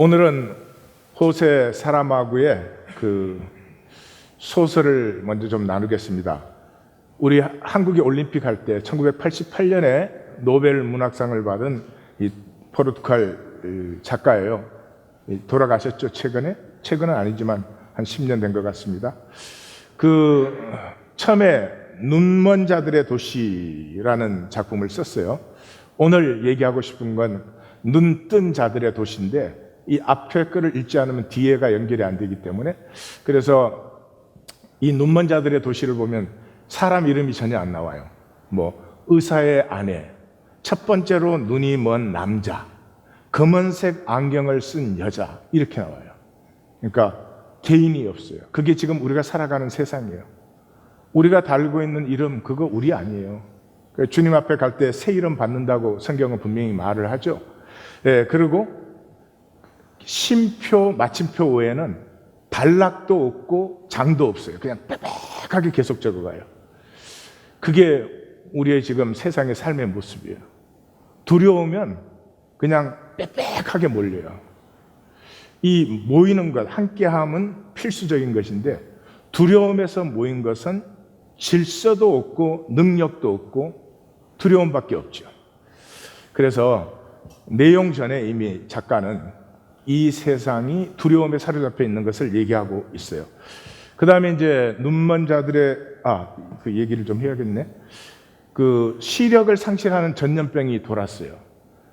오늘은 호세 사라마구의 그 소설을 먼저 좀 나누겠습니다. 우리 한국이 올림픽 할 때 1988년에 노벨 문학상을 받은 이 포르투갈 작가예요. 돌아가셨죠, 최근에? 최근은 아니지만 한 10년 된 것 같습니다. 처음에 눈먼 자들의 도시라는 작품을 썼어요. 오늘 얘기하고 싶은 건 눈뜬 자들의 도시인데 이 앞에 거를 읽지 않으면 뒤에가 연결이 안 되기 때문에, 그래서 이 눈먼 자들의 도시를 보면 사람 이름이 전혀 안 나와요. 뭐 의사의 아내, 첫 번째로 눈이 먼 남자, 검은색 안경을 쓴 여자, 이렇게 나와요. 그러니까 개인이 없어요. 그게 지금 우리가 살아가는 세상이에요. 우리가 달고 있는 이름, 그거 우리 아니에요. 주님 앞에 갈 때 새 이름 받는다고 성경은 분명히 말을 하죠. 예, 그리고 쉼표, 마침표 외에는 단락도 없고 장도 없어요. 그냥 빽빽하게 계속 적어가요. 그게 우리의 지금 세상의 삶의 모습이에요. 두려우면 그냥 빽빽하게 몰려요. 이 모이는 것, 함께함은 필수적인 것인데 두려움에서 모인 것은 질서도 없고 능력도 없고 두려움밖에 없죠. 그래서 내용 전에 이미 작가는 이 세상이 두려움에 사로잡혀 있는 것을 얘기하고 있어요. 그 다음에 이제 눈먼 자들의, 그 얘기를 좀 해야겠네. 시력을 상실하는 전염병이 돌았어요.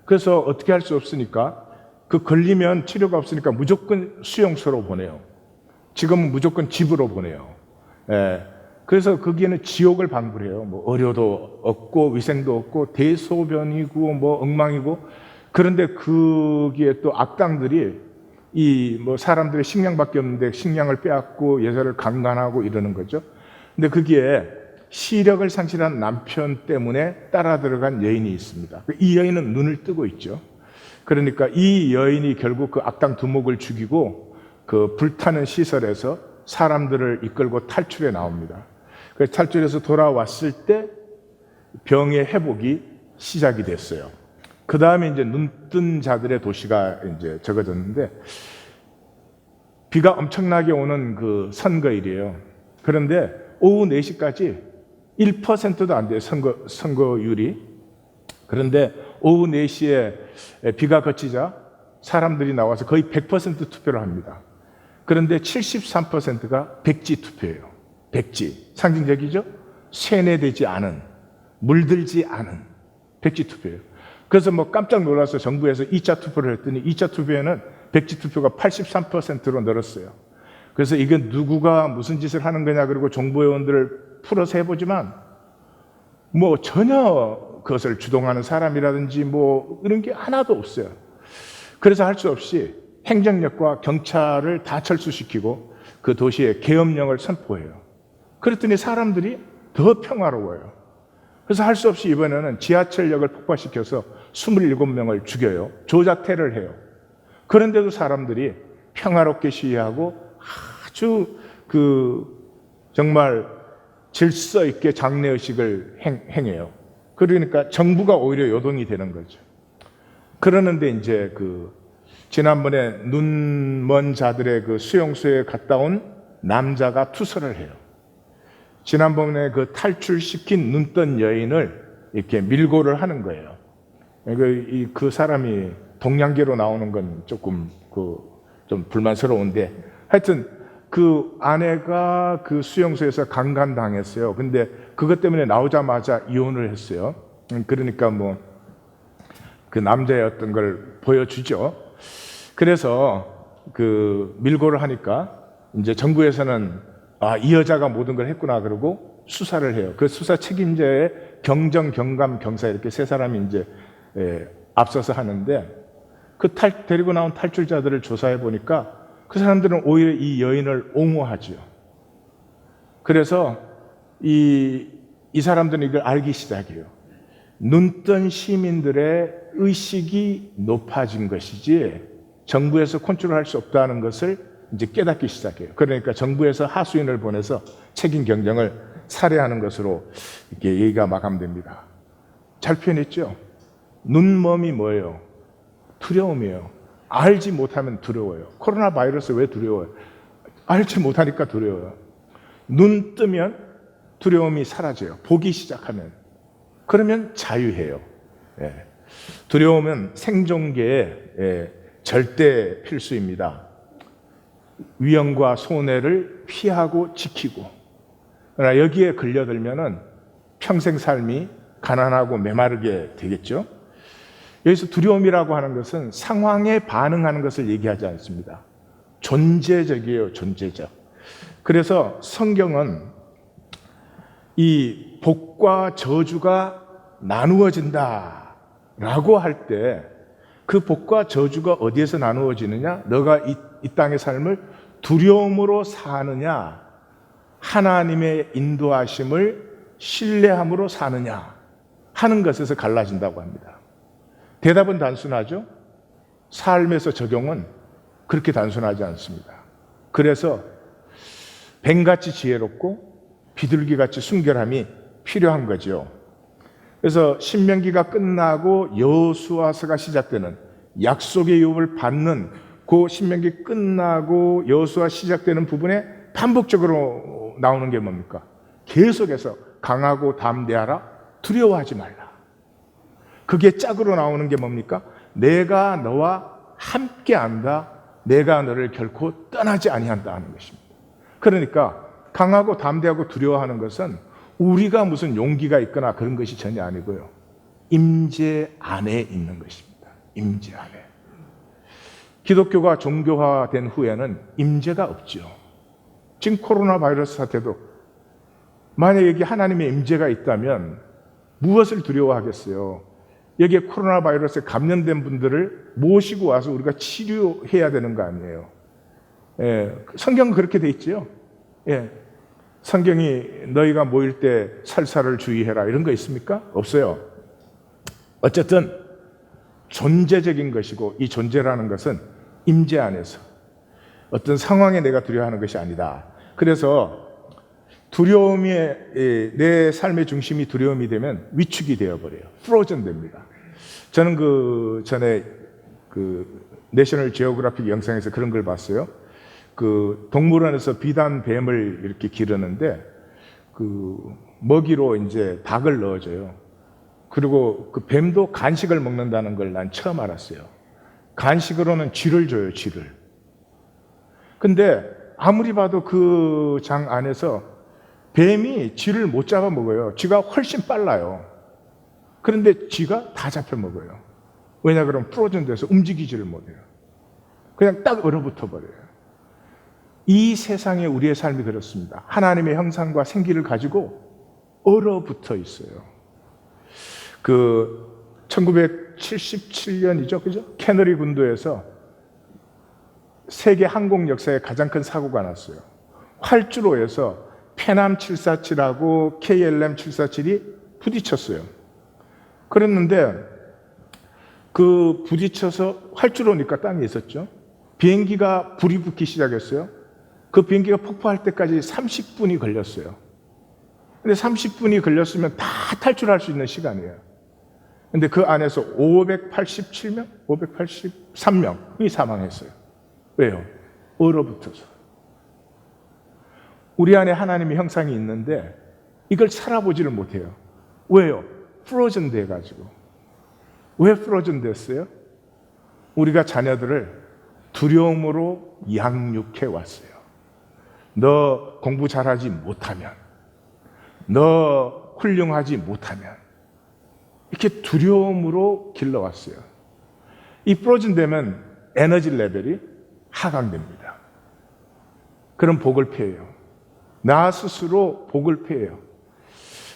그래서 어떻게 할 수 없으니까, 걸리면 치료가 없으니까 무조건 수용소로 보내요. 지금은 무조건 집으로 보내요. 예. 그래서 거기에는 지옥을 방불해요. 뭐 의료도 없고 위생도 없고 대소변이고 뭐 엉망이고. 그런데 거기에 또 악당들이 사람들의 식량밖에 없는데 식량을 빼앗고 여자를 강간하고 이러는 거죠. 근데 거기에 시력을 상실한 남편 때문에 따라 들어간 여인이 있습니다. 이 여인은 눈을 뜨고 있죠. 그러니까 이 여인이 결국 그 악당 두목을 죽이고 그 불타는 시설에서 사람들을 이끌고 탈출해 나옵니다. 그래서 탈출해서 돌아왔을 때 병의 회복이 시작이 됐어요. 그 다음에 이제 눈뜬 자들의 도시가 이제 적어졌는데, 비가 엄청나게 오는 그 선거일이에요. 그런데 오후 4시까지 1%도 안 돼요, 선거율이. 그런데 오후 4시에 비가 그치자 사람들이 나와서 거의 100% 투표를 합니다. 그런데 73%가 백지 투표예요. 백지. 상징적이죠? 세뇌되지 않은, 물들지 않은 백지 투표예요. 그래서 뭐 깜짝 놀라서 정부에서 2차 투표를 했더니 2차 투표에는 백지 투표가 83%로 늘었어요. 그래서 이게 누구가 무슨 짓을 하는 거냐, 그리고 정보요원들을 풀어서 해보지만 뭐 전혀 그것을 주동하는 사람이라든지 뭐 이런 게 하나도 없어요. 그래서 할 수 없이 행정력과 경찰을 다 철수시키고 그 도시에 계엄령을 선포해요. 그랬더니 사람들이 더 평화로워요. 그래서 할 수 없이 이번에는 지하철역을 폭파시켜서 27명을 죽여요. 조자태를 해요. 그런데도 사람들이 평화롭게 시위하고 아주 정말 질서 있게 장례의식을 행해요. 그러니까 정부가 오히려 요동이 되는 거죠. 그러는데 이제 지난번에 눈먼 자들의 수용소에 갔다 온 남자가 투서를 해요. 지난번에 탈출시킨 눈뜬 여인을 이렇게 밀고를 하는 거예요. 그 사람이 동양계로 나오는 건 조금 좀 불만스러운데, 하여튼 그 아내가 수용소에서 강간당했어요. 근데 그것 때문에 나오자마자 이혼을 했어요. 그러니까 그 남자의 어떤 걸 보여주죠. 그래서 밀고를 하니까 이제 정부에서는 이 여자가 모든 걸 했구나 그러고 수사를 해요. 그 수사 책임자의 경정, 경감, 경사 이렇게 세 사람이 이제 앞서서 하는데, 데리고 나온 탈출자들을 조사해 보니까 그 사람들은 오히려 이 여인을 옹호하죠. 그래서 이 사람들은 이걸 알기 시작해요. 눈뜬 시민들의 의식이 높아진 것이지 정부에서 컨트롤할 수 없다는 것을 이제 깨닫기 시작해요. 그러니까 정부에서 하수인을 보내서 책임 경정을 살해하는 것으로 이렇게 얘기가 마감됩니다. 잘 표현했죠? 눈먼이 뭐예요? 두려움이에요. 알지 못하면 두려워요. 코로나 바이러스 왜 두려워요? 알지 못하니까 두려워요. 눈 뜨면 두려움이 사라져요. 보기 시작하면. 그러면 자유해요. 예. 두려움은 생존계의 절대 필수입니다. 위험과 손해를 피하고 지키고. 그러나 여기에 걸려들면은 평생 삶이 가난하고 메마르게 되겠죠. 여기서 두려움이라고 하는 것은 상황에 반응하는 것을 얘기하지 않습니다. 존재적이에요, 존재적. 그래서 성경은 이 복과 저주가 나누어진다라고 할 때 그 복과 저주가 어디에서 나누어지느냐? 너가 이 땅의 삶을 두려움으로 사느냐? 하나님의 인도하심을 신뢰함으로 사느냐? 하는 것에서 갈라진다고 합니다. 대답은 단순하죠? 삶에서 적용은 그렇게 단순하지 않습니다. 그래서 뱀같이 지혜롭고 비둘기같이 순결함이 필요한 거죠. 그래서 신명기가 끝나고 여호수아서가 시작되는 약속의 유업을 받는 그 신명기 끝나고 여호수아 시작되는 부분에 반복적으로 나오는 게 뭡니까? 계속해서 강하고 담대하라, 두려워하지 말라. 그게 짝으로 나오는 게 뭡니까? 내가 너와 함께한다, 내가 너를 결코 떠나지 아니한다 하는 것입니다. 그러니까 강하고 담대하고 두려워하는 것은 우리가 무슨 용기가 있거나 그런 것이 전혀 아니고요. 임재 안에 있는 것입니다. 임재 안에. 기독교가 종교화된 후에는 임재가 없죠. 지금 코로나 바이러스 사태도 만약에 여기 하나님의 임재가 있다면 무엇을 두려워하겠어요? 여기에 코로나 바이러스에 감염된 분들을 모시고 와서 우리가 치료해야 되는 거 아니에요? 예, 성경은 그렇게 돼 있죠. 예, 성경이 너희가 모일 때 살살을 주의해라 이런 거 있습니까? 없어요. 어쨌든 존재적인 것이고 이 존재라는 것은 임재 안에서 어떤 상황에 내가 두려워하는 것이 아니다. 그래서 두려움이 내 삶의 중심이 두려움이 되면 위축이 되어버려요. 프로전 됩니다. 저는 그 전에 그 내셔널 지오그래픽 영상에서 그런 걸 봤어요. 그 동물원에서 비단 뱀을 이렇게 기르는데 그 먹이로 이제 닭을 넣어줘요. 그리고 그 뱀도 간식을 먹는다는 걸 난 처음 알았어요. 간식으로는 쥐를 줘요, 쥐를. 근데 아무리 봐도 그 장 안에서 뱀이 쥐를 못 잡아 먹어요. 쥐가 훨씬 빨라요. 그런데 쥐가 다 잡혀 먹어요. 왜냐 그러면 프로즌 돼서 움직이지를 못해요. 그냥 딱 얼어붙어 버려요. 이 세상에 우리의 삶이 그렇습니다. 하나님의 형상과 생기를 가지고 얼어붙어 있어요. 그 1977년이죠, 그죠? 캐너리 군도에서 세계 항공 역사에 가장 큰 사고가 났어요. 활주로에서 페남 747하고 KLM 747이 부딪혔어요. 그랬는데 그 부딪혀서 활주로니까 땅에 있었죠. 비행기가 불이 붙기 시작했어요. 그 비행기가 폭파할 때까지 30분이 걸렸어요. 근데 30분이 걸렸으면 다 탈출할 수 있는 시간이에요. 근데 그 안에서 587명? 583명이 사망했어요. 왜요? 얼어붙어서. 우리 안에 하나님의 형상이 있는데 이걸 살아보지를 못해요. 왜요? 프로즌 돼가지고. 왜 프로즌 됐어요? 우리가 자녀들을 두려움으로 양육해 왔어요. 너 공부 잘하지 못하면, 너 훌륭하지 못하면 이렇게 두려움으로 길러왔어요. 이 프로즌 되면 에너지 레벨이 하강됩니다. 그럼 복을 피해요. 나 스스로 복을 피해요.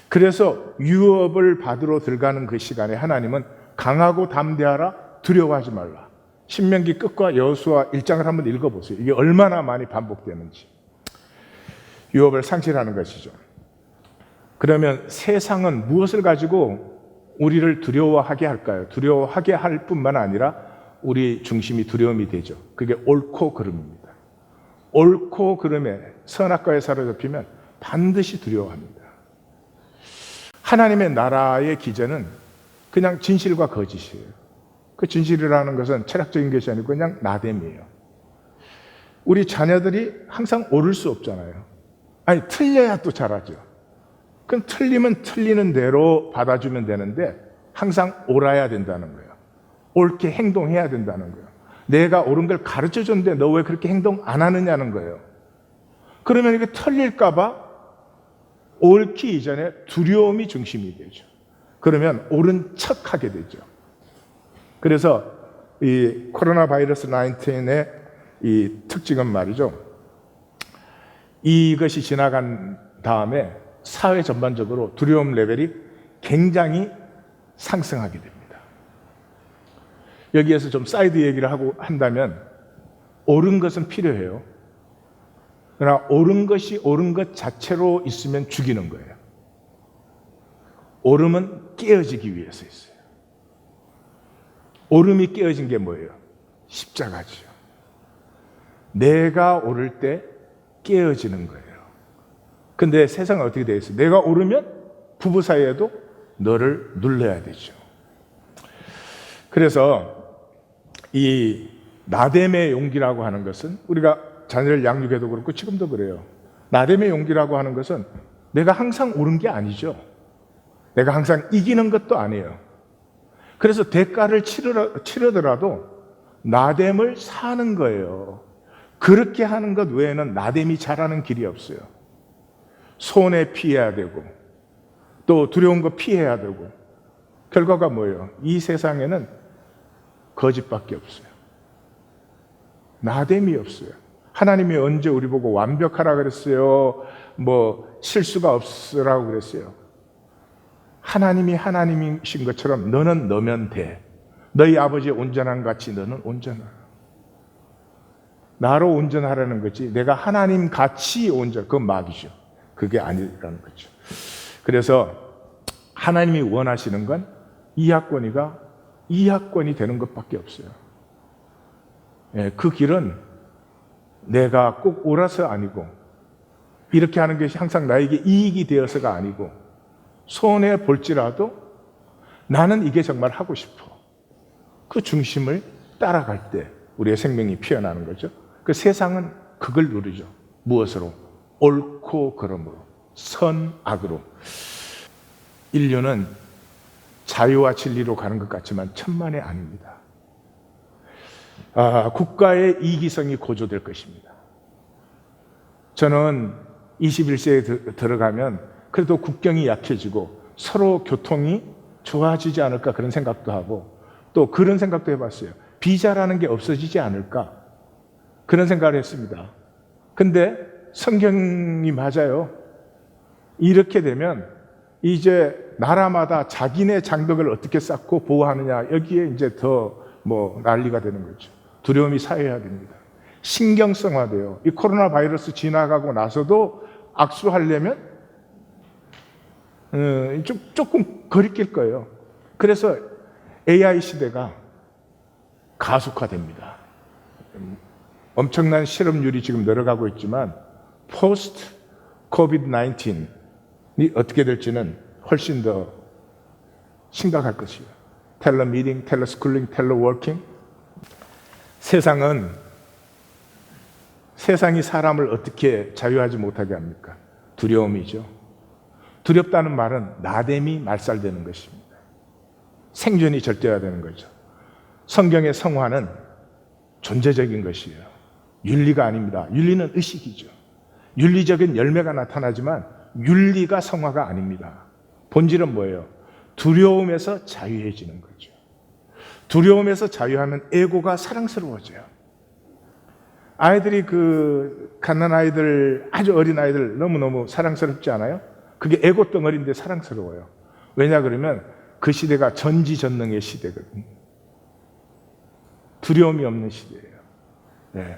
그래서 유업을 받으러 들어가는 그 시간에 하나님은 강하고 담대하라, 두려워하지 말라. 신명기 끝과 여호수아 1장을 한번 읽어보세요. 이게 얼마나 많이 반복되는지. 유업을 상실하는 것이죠. 그러면 세상은 무엇을 가지고 우리를 두려워하게 할까요? 두려워하게 할 뿐만 아니라 우리 중심이 두려움이 되죠. 그게 옳고 그름입니다. 옳고 그름에 선악과에 사로잡히면 반드시 두려워합니다. 하나님의 나라의 기제는 그냥 진실과 거짓이에요. 그 진실이라는 것은 철학적인 것이 아니고 그냥 나됨이에요. 우리 자녀들이 항상 옳을 수 없잖아요. 아니, 틀려야 또 잘하죠. 그럼 틀리면 틀리는 대로 받아주면 되는데 항상 옳아야 된다는 거예요. 옳게 행동해야 된다는 거예요. 내가 옳은 걸 가르쳐 줬는데 너 왜 그렇게 행동 안 하느냐는 거예요. 그러면 이게 틀릴까 봐 옳기 이전에 두려움이 중심이 되죠. 그러면 옳은 척하게 되죠. 그래서 이 코로나 바이러스 19의 이 특징은 말이죠. 이것이 지나간 다음에 사회 전반적으로 두려움 레벨이 굉장히 상승하게 됩니다. 여기에서 좀 사이드 얘기를 하고 한다면 옳은 것은 필요해요. 그러나 옳은 것이 옳은 것 자체로 있으면 죽이는 거예요. 옳음은 깨어지기 위해서 있어요. 옳음이 깨어진 게 뭐예요? 십자가지요. 내가 옳을 때 깨어지는 거예요. 근데 세상은 어떻게 되어 있어요? 내가 옳으면 부부 사이에도 너를 눌러야 되죠. 그래서 이 나됨의 용기라고 하는 것은 우리가 자녀를 양육해도 그렇고 지금도 그래요. 나됨의 용기라고 하는 것은 내가 항상 옳은 게 아니죠. 내가 항상 이기는 것도 아니에요. 그래서 대가를 치르더라도 나됨을 사는 거예요. 그렇게 하는 것 외에는 나됨이 자라는 길이 없어요. 손해 피해야 되고 또 두려운 거 피해야 되고 결과가 뭐예요? 이 세상에는 거짓밖에 없어요. 나됨이 없어요. 하나님이 언제 우리 보고 완벽하라 그랬어요? 뭐 실수가 없으라고 그랬어요? 하나님이 하나님이신 것처럼 너는 너면 돼. 너희 아버지 온전한 같이 너는 온전하라. 나로 온전하라는 거지 내가 하나님 같이 온전, 그건 마귀죠. 그게 아니라는 거죠. 그래서 하나님이 원하시는 건 이학권이가 이학권이 되는 것밖에 없어요. 그 길은 내가 꼭 옳아서 아니고 이렇게 하는 것이 항상 나에게 이익이 되어서가 아니고 손해 볼지라도 나는 이게 정말 하고 싶어. 그 중심을 따라갈 때 우리의 생명이 피어나는 거죠. 그 세상은 그걸 누리죠. 무엇으로? 옳고 그름으로, 선악으로. 인류는 자유와 진리로 가는 것 같지만 천만에 아닙니다. 국가의 이기성이 고조될 것입니다. 저는 21세기에 들어가면 그래도 국경이 약해지고 서로 교통이 좋아지지 않을까 그런 생각도 하고 또 그런 생각도 해봤어요. 비자라는 게 없어지지 않을까 그런 생각을 했습니다. 근데 성경이 맞아요. 이렇게 되면 이제 나라마다 자기네 장벽을 어떻게 쌓고 보호하느냐 여기에 이제 더 난리가 되는 거죠. 두려움이 사회화됩니다. 신경성화돼요. 이 코로나 바이러스 지나가고 나서도 악수하려면 조금 거리낄 거예요. 그래서 AI 시대가 가속화됩니다. 엄청난 실업률이 지금 늘어가고 있지만 포스트 코비드 19이 어떻게 될지는 훨씬 더 심각할 것이에요. 텔러 미팅, 텔러 스쿨링, 텔러 워킹. 세상이 사람을 어떻게 자유하지 못하게 합니까? 두려움이죠. 두렵다는 말은 나됨이 말살되는 것입니다. 생존이 절대화되는 거죠. 성경의 성화는 존재적인 것이에요. 윤리가 아닙니다. 윤리는 의식이죠. 윤리적인 열매가 나타나지만 윤리가 성화가 아닙니다. 본질은 뭐예요? 두려움에서 자유해지는 거죠. 두려움에서 자유하면 에고가 사랑스러워져요. 아이들이 갓난 아이들, 아주 어린 아이들 너무너무 사랑스럽지 않아요? 그게 에고 덩어리인데 사랑스러워요. 왜냐 그러면 그 시대가 전지전능의 시대거든요. 두려움이 없는 시대예요. 네.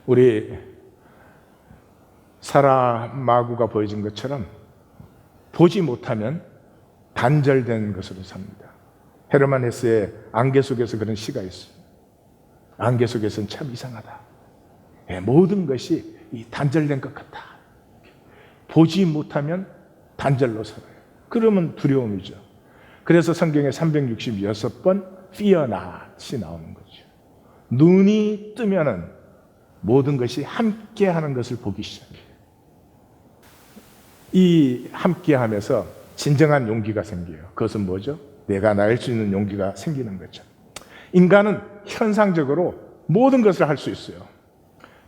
우리 사라마구가 보여준 것처럼 보지 못하면 단절된 것으로 삽니다. 헤르만 헤스의 안개 속에서 그런 시가 있어요. 안개 속에서는 참 이상하다. 모든 것이 단절된 것 같다. 보지 못하면 단절로 살아요. 그러면 두려움이죠. 그래서 성경에 366번 fear not이 나오는 거죠. 눈이 뜨면은 모든 것이 함께 하는 것을 보기 시작해요. 이 함께 하면서 진정한 용기가 생겨요. 그것은 뭐죠? 내가 날 수 있는 용기가 생기는 거죠. 인간은 현상적으로 모든 것을 할 수 있어요.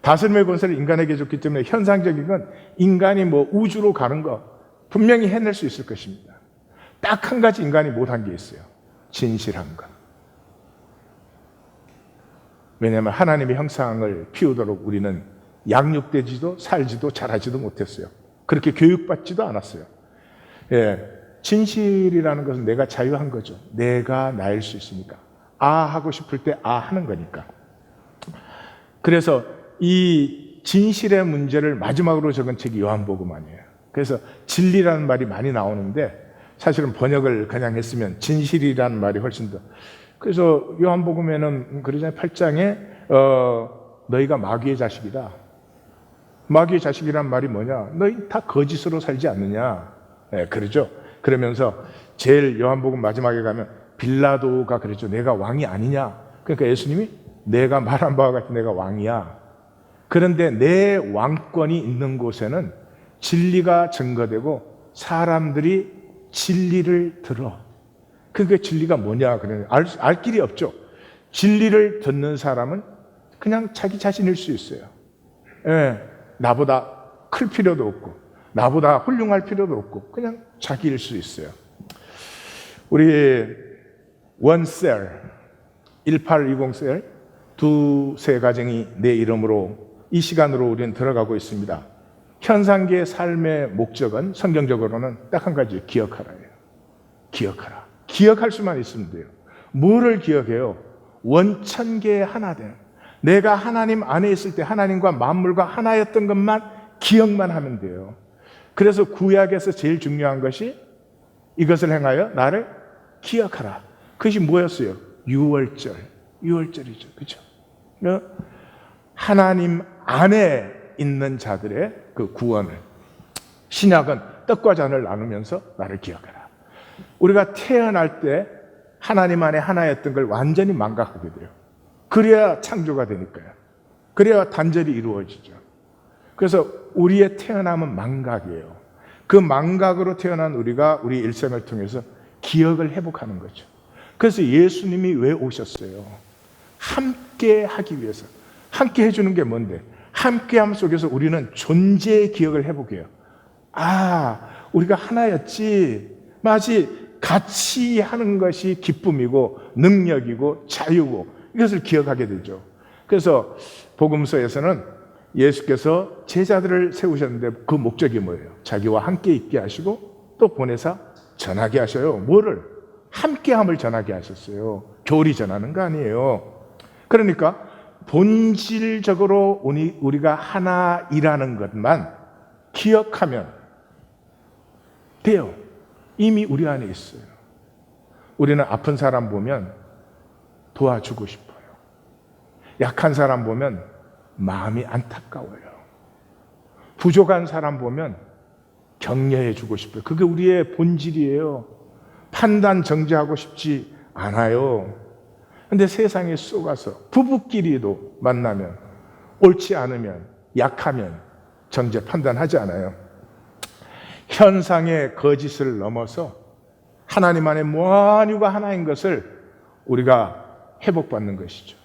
다스림의 권세를 인간에게 줬기 때문에 현상적인 건 인간이 뭐 우주로 가는 거 분명히 해낼 수 있을 것입니다. 딱 한 가지 인간이 못한 게 있어요. 진실한 것. 왜냐하면 하나님의 형상을 피우도록 우리는 양육되지도 살지도 자라지도 못했어요. 그렇게 교육받지도 않았어요. 예, 진실이라는 것은 내가 자유한 거죠. 내가 나일 수 있으니까. 아 하고 싶을 때 아 하는 거니까. 그래서 이 진실의 문제를 마지막으로 적은 책이 요한복음이에요. 그래서 진리라는 말이 많이 나오는데 사실은 번역을 그냥 했으면 진실이라는 말이 훨씬 더. 그래서 요한복음에는 그러잖아요. 8장에 너희가 마귀의 자식이다. 마귀의 자식이란 말이 뭐냐? 너희 다 거짓으로 살지 않느냐? 네, 그러죠. 그러면서 제일 요한복음 마지막에 가면 빌라도가 그랬죠. 내가 왕이 아니냐? 그러니까 예수님이 내가 말한 바와 같이 내가 왕이야. 그런데 내 왕권이 있는 곳에는 진리가 증거되고 사람들이 진리를 들어. 그게 진리가 뭐냐? 그러면 알 길이 없죠. 진리를 듣는 사람은 그냥 자기 자신일 수 있어요. 예, 나보다 클 필요도 없고 나보다 훌륭할 필요도 없고 그냥 자기일 수 있어요. 우리 원셀 1820셀 두세 가정이 내 이름으로 이 시간으로 우리는 들어가고 있습니다. 현상계의 삶의 목적은 성경적으로는 딱 한 가지, 기억하라예요. 기억하라. 기억할 수만 있으면 돼요. 뭐를 기억해요? 원천계의 하나됨. 내가 하나님 안에 있을 때 하나님과 만물과 하나였던 것만 기억만 하면 돼요. 그래서 구약에서 제일 중요한 것이 이것을 행하여 나를 기억하라. 그것이 뭐였어요? 유월절. 유월절이죠. 그렇죠? 하나님 안에 있는 자들의 그 구원을. 신약은 떡과 잔을 나누면서 나를 기억하라. 우리가 태어날 때 하나님 안에 하나였던 걸 완전히 망각하게 돼요. 그래야 창조가 되니까요. 그래야 단절이 이루어지죠. 그래서 우리의 태어남은 망각이에요. 그 망각으로 태어난 우리가 우리 일생을 통해서 기억을 회복하는 거죠. 그래서 예수님이 왜 오셨어요? 함께 하기 위해서. 함께 해주는 게 뭔데? 함께함 속에서 우리는 존재의 기억을 회복해요. 아, 우리가 하나였지. 마치 같이 하는 것이 기쁨이고 능력이고 자유고 이것을 기억하게 되죠. 그래서 복음서에서는 예수께서 제자들을 세우셨는데 그 목적이 뭐예요? 자기와 함께 있게 하시고 또 보내사 전하게 하셔요. 뭐를? 함께함을 전하게 하셨어요. 교리 전하는 거 아니에요. 그러니까 본질적으로 우리가 하나이라는 것만 기억하면 돼요. 이미 우리 안에 있어요. 우리는 아픈 사람 보면 도와주고 싶어요. 약한 사람 보면 마음이 안타까워요. 부족한 사람 보면 격려해 주고 싶어요. 그게 우리의 본질이에요. 판단 정죄하고 싶지 않아요. 근데 세상에 쏘가서 부부끼리도 만나면 옳지 않으면 약하면 정죄 판단하지 않아요. 현상의 거짓을 넘어서 하나님 안에 무한유가 하나인 것을 우리가 회복받는 것이죠.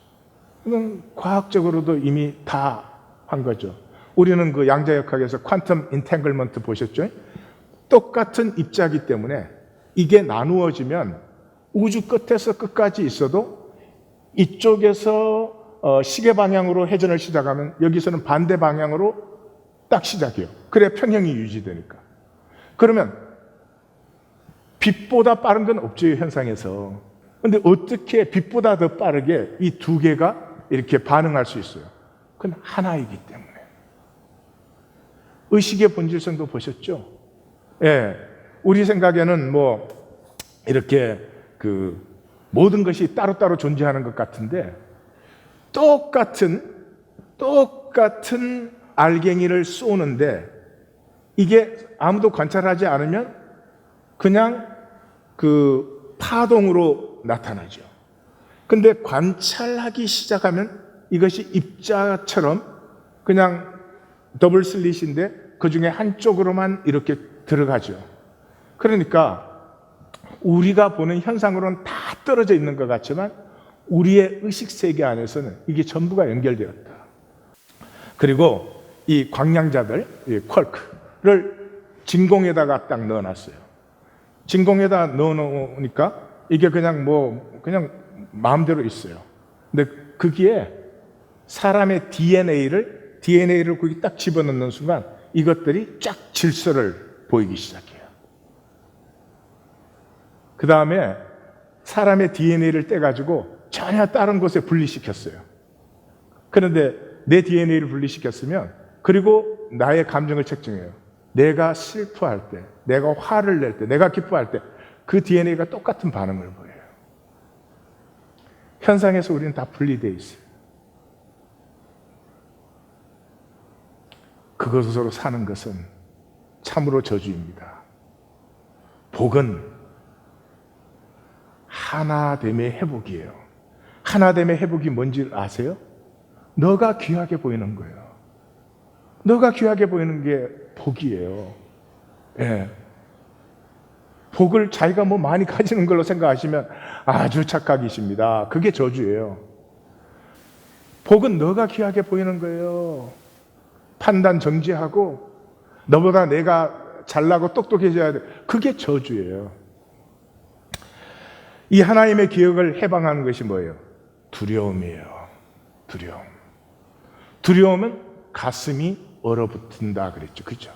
이건 과학적으로도 이미 다 한 거죠. 우리는 그 양자역학에서 퀀텀 인탱글먼트 보셨죠? 똑같은 입자기 때문에 이게 나누어지면 우주 끝에서 끝까지 있어도 이쪽에서 시계 방향으로 회전을 시작하면 여기서는 반대 방향으로 딱 시작해요. 그래야 평형이 유지되니까. 그러면 빛보다 빠른 건 없죠, 현상에서. 근데 어떻게 빛보다 더 빠르게 이 두 개가 이렇게 반응할 수 있어요? 그건 하나이기 때문에. 의식의 본질성도 보셨죠? 예. 우리 생각에는 뭐 이렇게 그 모든 것이 따로따로 존재하는 것 같은데 똑같은 알갱이를 쏘는데 이게 아무도 관찰하지 않으면 그냥 그 파동으로 나타나죠. 근데 관찰하기 시작하면 이것이 입자처럼 그냥 더블 슬릿인데 그 중에 한쪽으로만 이렇게 들어가죠. 그러니까 우리가 보는 현상으로는 다 떨어져 있는 것 같지만 우리의 의식세계 안에서는 이게 전부가 연결되었다. 그리고 이 광량자들, 이 쿼크를 진공에다가 딱 넣어놨어요. 진공에다 넣어놓으니까 이게 그냥 그냥 마음대로 있어요. 근데 거기에 사람의 DNA를 거기 딱 집어넣는 순간 이것들이 쫙 질서를 보이기 시작해요. 그 다음에 사람의 DNA를 떼가지고 전혀 다른 곳에 분리시켰어요. 그런데 내 DNA를 분리시켰으면 그리고 나의 감정을 측정해요. 내가 슬퍼할 때, 내가 화를 낼 때, 내가 기뻐할 때 그 DNA가 똑같은 반응을 보여요. 현상에서 우리는 다 분리되어 있어요. 그것으로 사는 것은 참으로 저주입니다. 복은 하나됨의 회복이에요. 하나됨의 회복이 뭔지 아세요? 너가 귀하게 보이는 거예요. 너가 귀하게 보이는 게 복이에요. 예. 복을 자기가 많이 가지는 걸로 생각하시면 아주 착각이십니다. 그게 저주예요. 복은 너가 귀하게 보이는 거예요. 판단 정지하고 너보다 내가 잘나고 똑똑해져야 돼. 그게 저주예요. 이 하나님의 기억을 해방하는 것이 뭐예요? 두려움이에요. 두려움. 두려움은 가슴이 얼어붙는다 그랬죠. 그죠?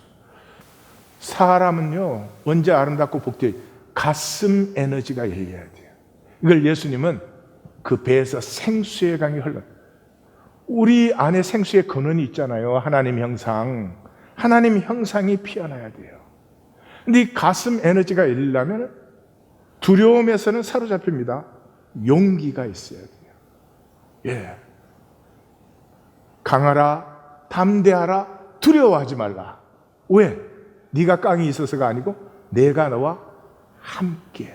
사람은요, 언제 아름답고 복되어 가슴 에너지가 열려야 돼요. 이걸 예수님은 그 배에서 생수의 강이 흘러. 우리 안에 생수의 근원이 있잖아요. 하나님 형상. 하나님 형상이 피어나야 돼요. 근데 이 가슴 에너지가 열리려면 두려움에서는 사로잡힙니다. 용기가 있어야 돼요. 예. 강하라, 담대하라, 두려워하지 말라. 왜? 네가 깡이 있어서가 아니고 내가 너와 함께.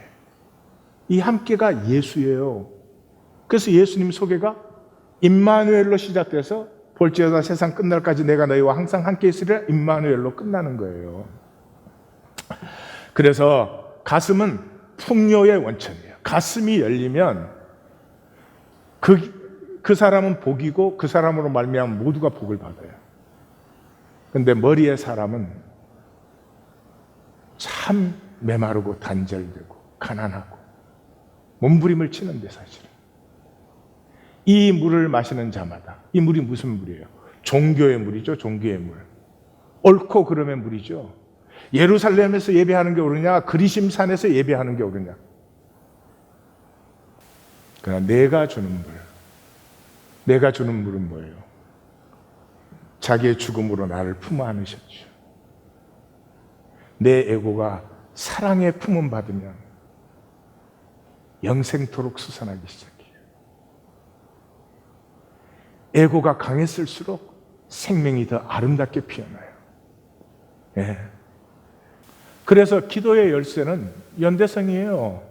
이 함께가 예수예요. 그래서 예수님 소개가 임마누엘로 시작돼서 볼지어다 세상 끝날까지 내가 너희와 항상 함께 있으리라 임마누엘로 끝나는 거예요. 그래서 가슴은 풍요의 원천이에요. 가슴이 열리면 그 사람은 복이고 그 사람으로 말미암아 모두가 복을 받아요. 그런데 머리의 사람은 참 메마르고 단절되고 가난하고 몸부림을 치는데 사실은 이 물을 마시는 자마다 이 물이 무슨 물이에요? 종교의 물이죠. 종교의 물. 옳고 그름의 물이죠. 예루살렘에서 예배하는 게 옳으냐 그리심산에서 예배하는 게 옳으냐. 그러나 내가 주는 물, 내가 주는 물은 뭐예요? 자기의 죽음으로 나를 품어 안으셨죠. 내 에고가 사랑의 품음 받으면 영생토록 수선하기 시작해요. 에고가 강했을수록 생명이 더 아름답게 피어나요. 예. 그래서 기도의 열쇠는 연대성이에요.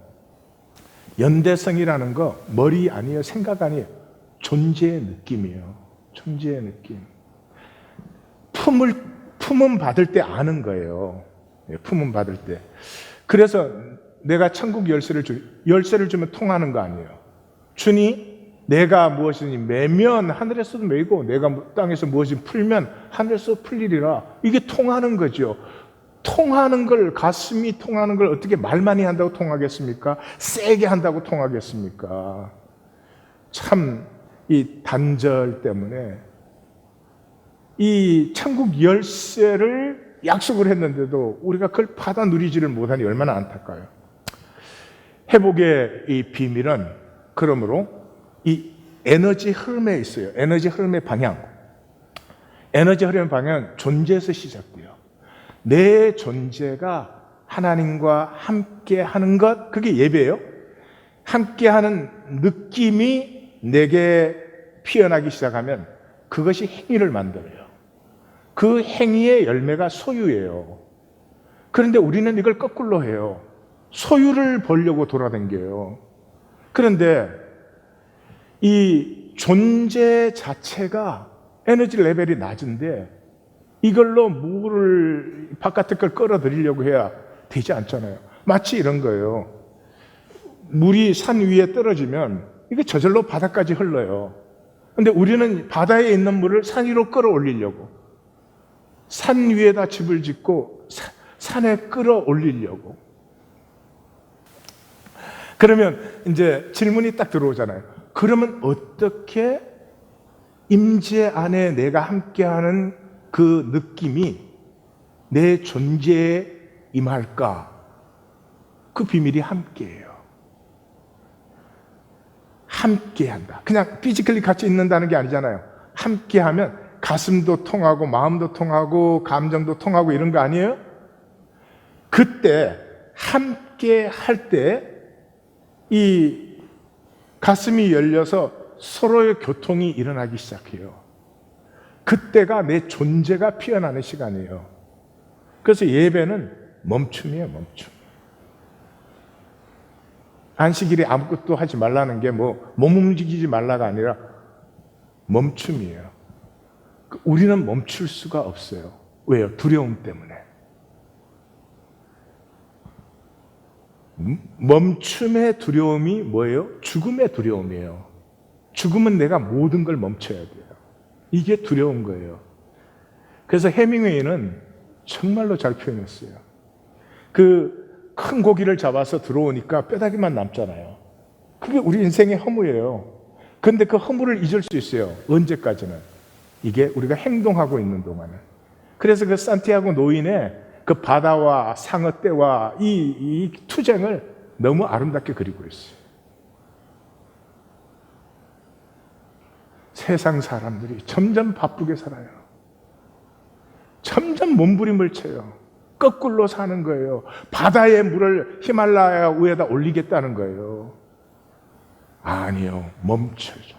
연대성이라는 거 머리 아니에요. 생각 아니에요. 존재의 느낌이에요. 존재의 느낌. 품음 받을 때 아는 거예요. 품음 받을 때. 그래서 내가 천국 열쇠를 주면 통하는 거 아니에요. 주니 내가 무엇이니 매면 하늘에서도 매고 내가 땅에서 무엇이 풀면 하늘에서 풀리리라. 이게 통하는 거죠. 통하는 걸, 가슴이 통하는 걸 어떻게 말 많이 한다고 통하겠습니까? 세게 한다고 통하겠습니까? 참 이 단절 때문에 이 천국 열쇠를 약속을 했는데도 우리가 그걸 받아 누리지를 못하니 얼마나 안타까워요. 회복의 이 비밀은 그러므로 이 에너지 흐름에 있어요. 에너지 흐름의 방향. 에너지 흐름의 방향은 존재에서 시작돼요. 내 존재가 하나님과 함께 하는 것, 그게 예배예요. 함께 하는 느낌이 내게 피어나기 시작하면 그것이 행위를 만들어요. 그 행위의 열매가 소유예요. 그런데 우리는 이걸 거꾸로 해요. 소유를 보려고 돌아다녀요. 그런데 이 존재 자체가 에너지 레벨이 낮은데 이걸로 물을 바깥의 걸 끌어들이려고 해야 되지 않잖아요. 마치 이런 거예요. 물이 산 위에 떨어지면 이게 저절로 바다까지 흘러요. 근데 우리는 바다에 있는 물을 산 위로 끌어올리려고, 산 위에다 집을 짓고 산에 끌어올리려고. 그러면 이제 질문이 딱 들어오잖아요. 그러면 어떻게 임재 안에 내가 함께하는 그 느낌이 내 존재에 임할까? 그 비밀이 함께예요. 함께한다. 그냥 피지컬리 같이 있는다는 게 아니잖아요. 함께하면 가슴도 통하고 마음도 통하고 감정도 통하고 이런 거 아니에요? 그때 함께 할 때 이 가슴이 열려서 서로의 교통이 일어나기 시작해요. 그때가 내 존재가 피어나는 시간이에요. 그래서 예배는 멈춤이에요, 멈춤. 안식일에 아무것도 하지 말라는 게 몸 움직이지 말라가 아니라 멈춤이에요. 우리는 멈출 수가 없어요. 왜요? 두려움 때문에. 멈춤의 두려움이 뭐예요? 죽음의 두려움이에요. 죽음은 내가 모든 걸 멈춰야 돼요. 이게 두려운 거예요. 그래서 해밍웨이는 정말로 잘 표현했어요. 그 큰 고기를 잡아서 들어오니까 뼈다귀만 남잖아요. 그게 우리 인생의 허무예요. 그런데 그 허무를 잊을 수 있어요. 언제까지는? 이게 우리가 행동하고 있는 동안은. 그래서 그 산티아고 노인의 그 바다와 상어떼와 이 투쟁을 너무 아름답게 그리고 있어요. 세상 사람들이 점점 바쁘게 살아요. 점점 몸부림을 쳐요. 거꾸로 사는 거예요. 바다의 물을 히말라야 위에다 올리겠다는 거예요. 아니요, 멈춰요.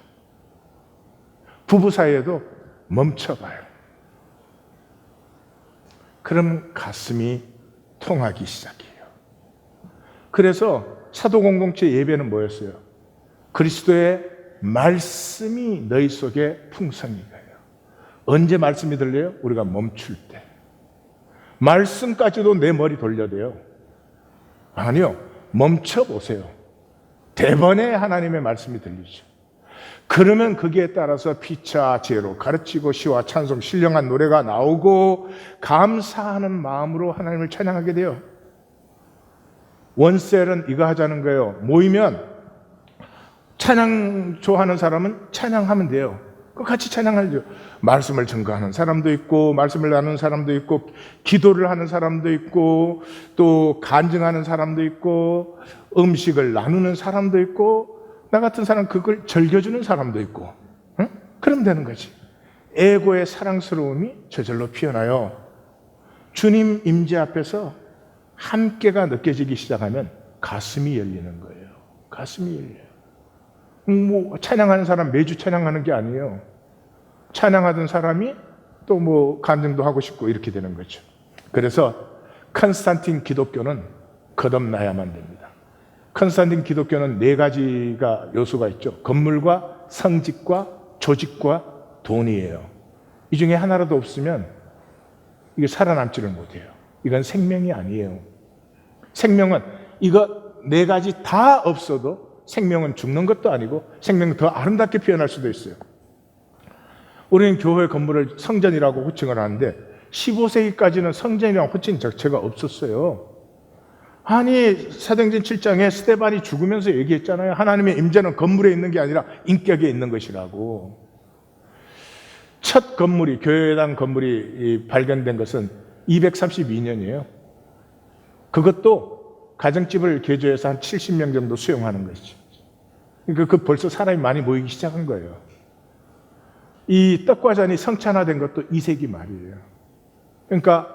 부부 사이에도 멈춰봐요. 그럼 가슴이 통하기 시작해요. 그래서 사도 공동체 예배는 뭐였어요? 그리스도의 말씀이 너희 속에 풍성히 가요. 언제 말씀이 들려요? 우리가 멈출 때. 말씀까지도 내 머리 돌려대요. 아니요, 멈춰보세요. 대번에 하나님의 말씀이 들리죠. 그러면 거기에 따라서 피차 제로 가르치고 시와 찬송 신령한 노래가 나오고 감사하는 마음으로 하나님을 찬양하게 돼요. 원셀은 이거 하자는 거예요. 모이면 찬양 좋아하는 사람은 찬양하면 돼요. 같이 찬양하죠. 말씀을 증거하는 사람도 있고 말씀을 나누는 사람도 있고 기도를 하는 사람도 있고 또 간증하는 사람도 있고 음식을 나누는 사람도 있고 나 같은 사람 그걸 즐겨주는 사람도 있고, 응? 그러면 되는 거지. 애고의 사랑스러움이 저절로 피어나요. 주님 임재 앞에서 함께가 느껴지기 시작하면 가슴이 열리는 거예요. 가슴이 열려요. 뭐 찬양하는 사람 매주 찬양하는 게 아니에요. 찬양하던 사람이 또 간증도 하고 싶고 이렇게 되는 거죠. 그래서 컨스탄틴 기독교는 거듭나야만 됩니다. 컨스탄틴 기독교는 4가지가 요소가 있죠. 건물과 성직과 조직과 돈이에요. 이 중에 하나라도 없으면 이게 살아남지를 못해요. 이건 생명이 아니에요. 생명은 이거 4가지 다 없어도 생명은 죽는 것도 아니고 생명은 더 아름답게 표현할 수도 있어요. 우리는 교회 건물을 성전이라고 호칭을 하는데 15세기까지는 성전이라는 호칭 자체가 없었어요. 아니 사도행전 7장에 스데반이 죽으면서 얘기했잖아요. 하나님의 임재는 건물에 있는 게 아니라 인격에 있는 것이라고. 첫 건물이 교회당 건물이 발견된 것은 232년이에요. 그것도 가정집을 개조해서 한 70명 정도 수용하는 것이죠. 그러니까 벌써 사람이 많이 모이기 시작한 거예요. 이 떡과 잔이 성찬화된 것도 2세기 말이에요. 그러니까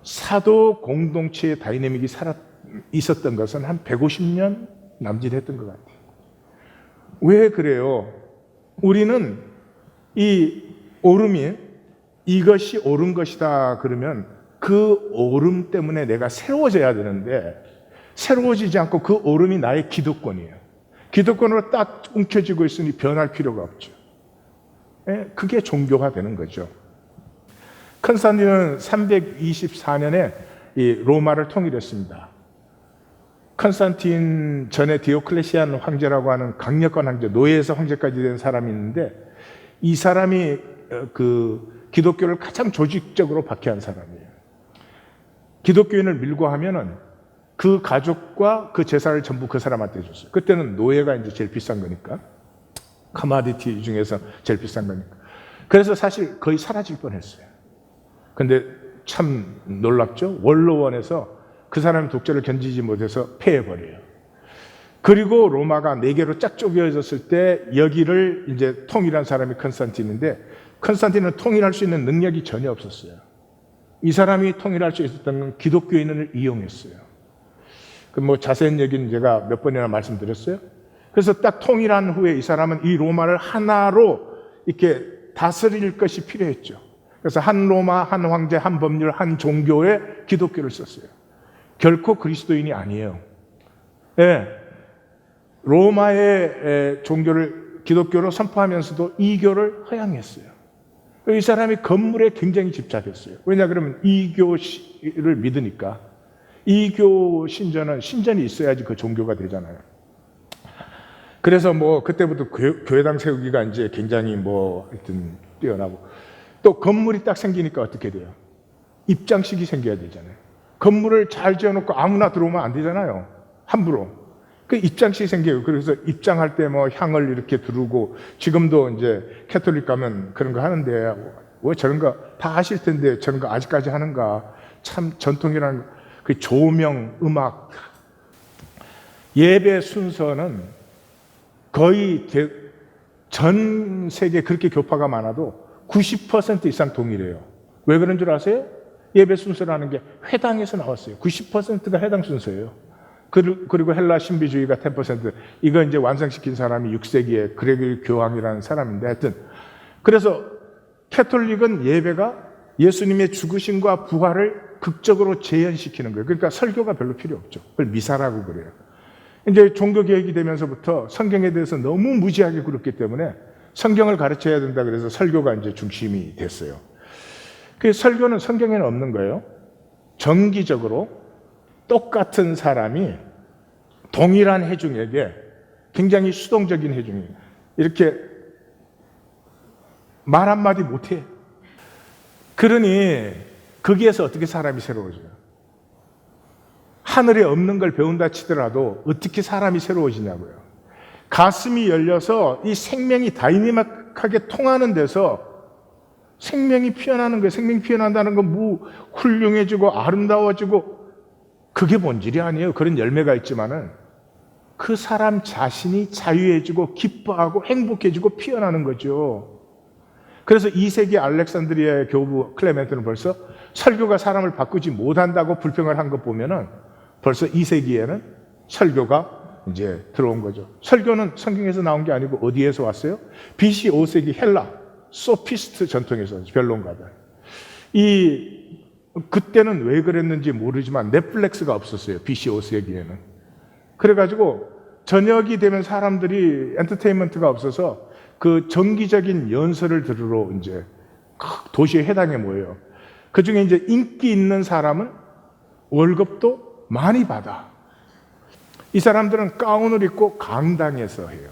사도 공동체의 다이내믹이 있었던 것은 한 150년 남짓했던 것 같아요. 왜 그래요? 우리는 이 오름이 이것이 옳은 것이다 그러면 그 오름 때문에 내가 세워져야 되는데 새로워지지 않고 그 오름이 나의 기득권이에요. 기득권으로 딱 움켜쥐고 있으니 변할 필요가 없죠. 예, 그게 종교가 되는 거죠. 컨스탄틴은 324년에 이 로마를 통일했습니다. 컨스탄틴 전에 디오클레시안 황제라고 하는 강력한 황제, 노예에서 황제까지 된 사람이 있는데, 이 사람이 그 기독교를 가장 조직적으로 박해한 사람이에요. 기독교인을 밀고 하면은 그 가족과 그 재산을 전부 그 사람한테 줬어요. 그때는 노예가 이제 제일 비싼 거니까. 커머디티 중에서 제일 비싼 거니까. 그래서 사실 거의 사라질 뻔했어요. 근데 참 놀랍죠? 원로원에서 그 사람의 독재를 견디지 못해서 폐해버려요. 그리고 로마가 4개로 쫙 쪼개졌을 때 여기를 이제 통일한 사람이 컨스탄틴인데, 컨스탄틴은 통일할 수 있는 능력이 전혀 없었어요. 이 사람이 통일할 수 있었던 건 기독교인을 이용했어요. 그 뭐 자세한 얘기는 제가 몇 번이나 말씀드렸어요. 그래서 딱 통일한 후에 이 사람은 이 로마를 하나로 이렇게 다스릴 것이 필요했죠. 그래서 한 로마, 한 황제, 한 법률, 한 종교의 기독교를 썼어요. 결코 그리스도인이 아니에요. 예. 로마의 종교를 기독교로 선포하면서도 이교를 허용했어요. 이 사람이 건물에 굉장히 집착했어요. 왜냐 그러면 이교를 믿으니까. 이교 신전은 신전이 있어야지 그 종교가 되잖아요. 그래서 뭐 그때부터 교회당 세우기가 이제 굉장히 뭐 하여튼 뛰어나고, 또 건물이 딱 생기니까 어떻게 돼요? 입장식이 생겨야 되잖아요. 건물을 잘 지어놓고 아무나 들어오면 안 되잖아요. 함부로. 그 입장식이 생겨요. 그래서 입장할 때 뭐 향을 이렇게 두르고, 지금도 이제 캐톨릭 가면 그런 거 하는데, 왜 저런 거 다 하실 텐데 저런 거 아직까지 하는가. 참 전통이라는 거. 그 조명, 음악, 예배 순서는 거의 전 세계 그렇게 교파가 많아도 90% 이상 동일해요. 왜 그런 줄 아세요? 예배 순서라는 게 회당에서 나왔어요. 90%가 해당 순서예요. 그리고 헬라 신비주의가 10%, 이거 이제 완성시킨 사람이 6세기에 그레고리 교황이라는 사람인데, 하여튼 그래서 캐톨릭은 예배가 예수님의 죽으심과 부활을 극적으로 재현시키는 거예요. 그러니까 설교가 별로 필요 없죠. 그걸 미사라고 그래요. 이제 종교개혁이 되면서부터 성경에 대해서 너무 무지하게 굴었기 때문에 성경을 가르쳐야 된다 그래서 설교가 이제 중심이 됐어요. 그 설교는 성경에는 없는 거예요. 정기적으로 똑같은 사람이 동일한 회중에게 굉장히 수동적인 회중이에요. 이렇게 말 한마디 못해. 그러니 거기에서 어떻게 사람이 새로워져요? 하늘에 없는 걸 배운다 치더라도 어떻게 사람이 새로워지냐고요. 가슴이 열려서 이 생명이 다이내믹하게 통하는 데서 생명이 피어나는 거예요. 생명이 피어난다는 건 뭐 훌륭해지고 아름다워지고, 그게 본질이 아니에요. 그런 열매가 있지만은 그 사람 자신이 자유해지고 기뻐하고 행복해지고 피어나는 거죠. 그래서 2세기 알렉산드리아의 교부 클레멘트는 벌써 설교가 사람을 바꾸지 못한다고 불평을 한 것 보면은 벌써 2세기에는 설교가 이제 들어온 거죠. 설교는 성경에서 나온 게 아니고 어디에서 왔어요? BC 5세기 헬라 소피스트 전통에서, 변론가들. 그때는 왜 그랬는지 모르지만 넷플릭스가 없었어요. BC 5세기에는. 그래가지고 저녁이 되면 사람들이 엔터테인먼트가 없어서 그 정기적인 연설을 들으러 이제 도시의 회당에 모여요. 그 중에 이제 인기 있는 사람은 월급도 많이 받아. 이 사람들은 가운을 입고 강당에서 해요.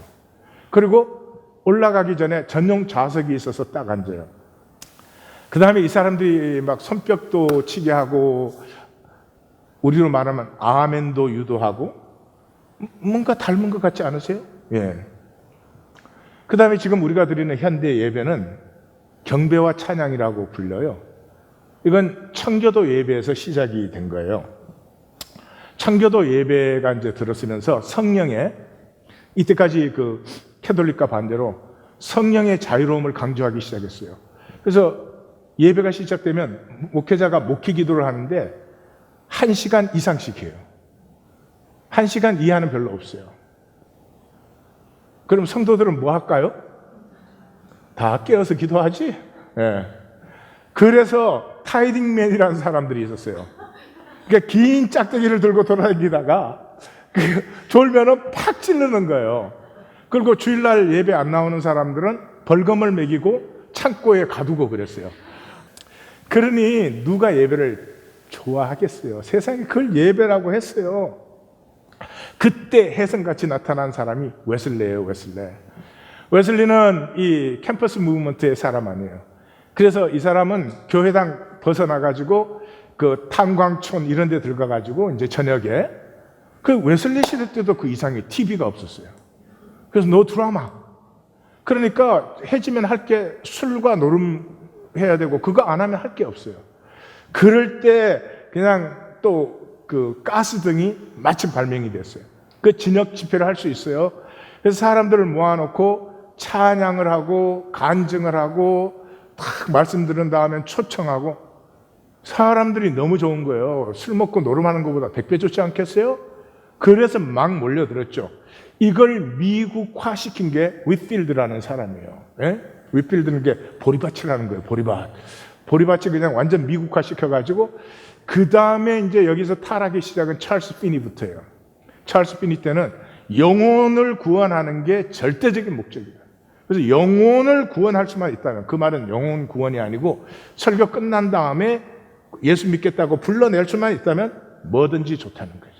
그리고 올라가기 전에 전용 좌석이 있어서 딱 앉아요. 그 다음에 이 사람들이 막 손뼉도 치게 하고, 우리로 말하면 아멘도 유도하고, 뭔가 닮은 것 같지 않으세요? 예. 그 다음에 지금 우리가 드리는 현대 예배는 경배와 찬양이라고 불려요. 이건 청교도 예배에서 시작이 된 거예요. 청교도 예배가 이제 들었으면서 성령의, 이때까지 그 캐톨릭과 반대로 성령의 자유로움을 강조하기 시작했어요. 그래서 예배가 시작되면 목회자가 목회 기도를 하는데 1시간 이상씩 해요. 1시간 이하는 별로 없어요. 그럼 성도들은 뭐 할까요? 다 깨어서 기도하지? 예. 그래서 타이딩맨이라는 사람들이 있었어요. 그러니까 긴 짝대기를 들고 돌아다니다가 졸면은 팍 찌르는 거예요. 그리고 주일날 예배 안 나오는 사람들은 벌금을 매기고 창고에 가두고 그랬어요. 그러니 누가 예배를 좋아하겠어요? 세상에 그걸 예배라고 했어요. 그때 혜성같이 나타난 사람이 웨슬레예요. 웨슬리는 이 캠퍼스 무브먼트의 사람 아니에요. 그래서 이 사람은 교회당 벗어나가지고 그 탄광촌 이런 데 들어가가지고 이제 저녁에 그 웨슬리 시대 때도 그 이상의 TV가 없었어요. 그래서 노 드라마. 그러니까 해지면 할 게 술과 노름 해야 되고 그거 안 하면 할 게 없어요. 그럴 때 그냥 또 그 가스등이 마침 발명이 됐어요. 그 진역 집회를 할 수 있어요. 그래서 사람들을 모아놓고 찬양을 하고 간증을 하고 딱 말씀 들은 다음에 초청하고 사람들이 너무 좋은 거예요. 술 먹고 노름하는 것보다 100배 좋지 않겠어요? 그래서 막 몰려들었죠. 이걸 미국화 시킨 게 윗필드라는 사람이에요. 예? 윗필드는 게 보리밭이라는 거예요. 보리밭이 그냥 완전 미국화 시켜가지고 그 다음에 이제 여기서 타락의 시작은 찰스 피니부터예요. 찰스 피니 때는 영혼을 구원하는 게 절대적인 목적이다. 그래서 영혼을 구원할 수만 있다면, 그 말은 영혼 구원이 아니고 설교 끝난 다음에 예수 믿겠다고 불러낼 수만 있다면 뭐든지 좋다는 거죠.